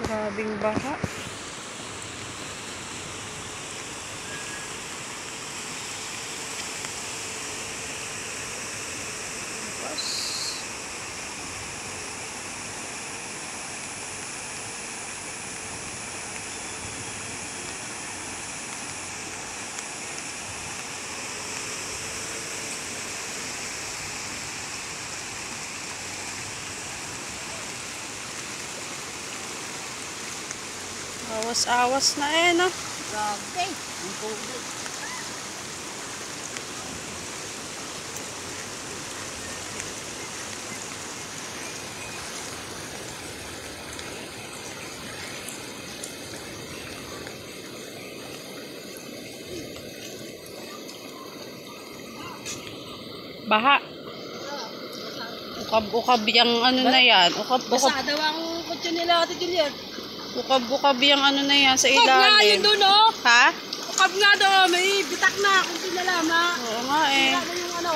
Grabing baha. Awas-awas na no? Grabe. Ang tubig. Baha. Ukab-ukab yung ano na yan. Basa daw ang kutso nila, Ate Juliet. Ukab-ukab yung ano na yan sa Ukab nga ilalim. yun doon, oh. Ha? Ukab nga doon, may bitak na. Kung sinalama. Oo nga eh. Wala na yung ano.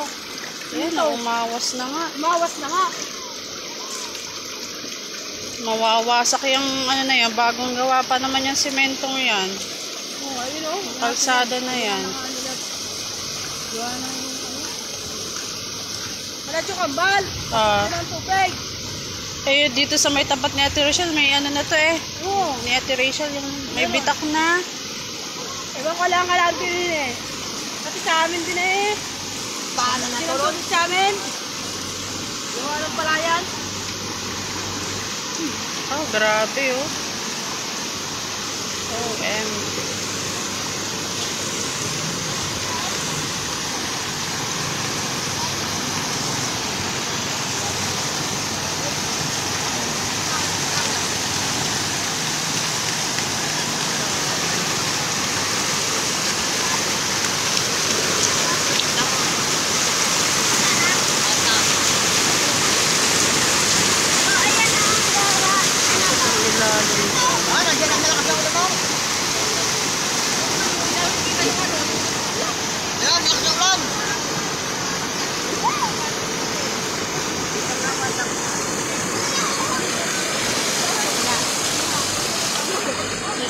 Yan, umawas na nga. Umawas na nga. Mawawasak yung ano na yan. Bagong gawa pa naman yung sementong yan. Oh, ayun oh. Kalsada na yan. Gawa na yung ano. Wala yung kambal. Wala ang tubig. Eh, dito sa may tapat ni Ate Rachel, may ano na to eh. Oo. Ni Ate Rachel, yung may bitak na. Ewan ko lang alam din eh. Kasi sa amin din eh. Paano na tulog sa amin? Yung anong palayan? Oh, grabe oh. OMG.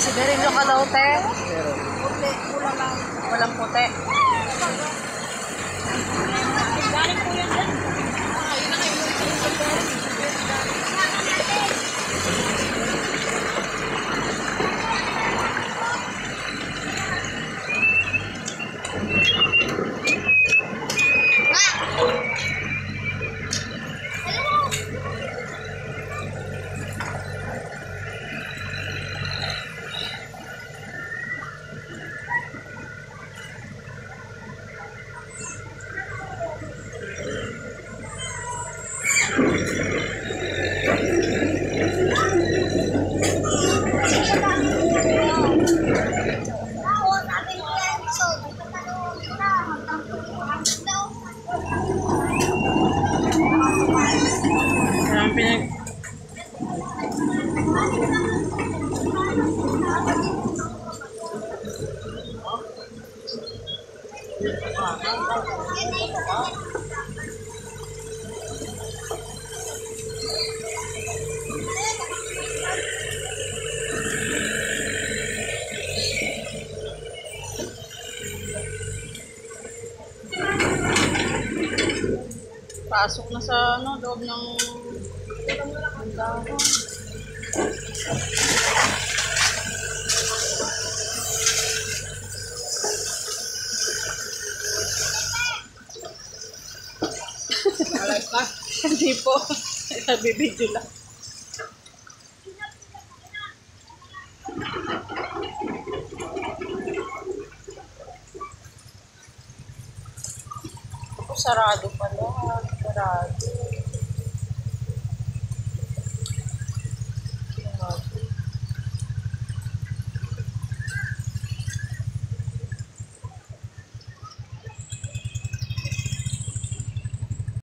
Sigarilyo ka daw, te? Puti, kulang lang. Walang puti. Galing po yan dyan. Yun na kayo. Pasok na sa ano, loob ng dahon. Alas pa? Hindi po. Nabibidyo lang. Sarado pala. Sarado.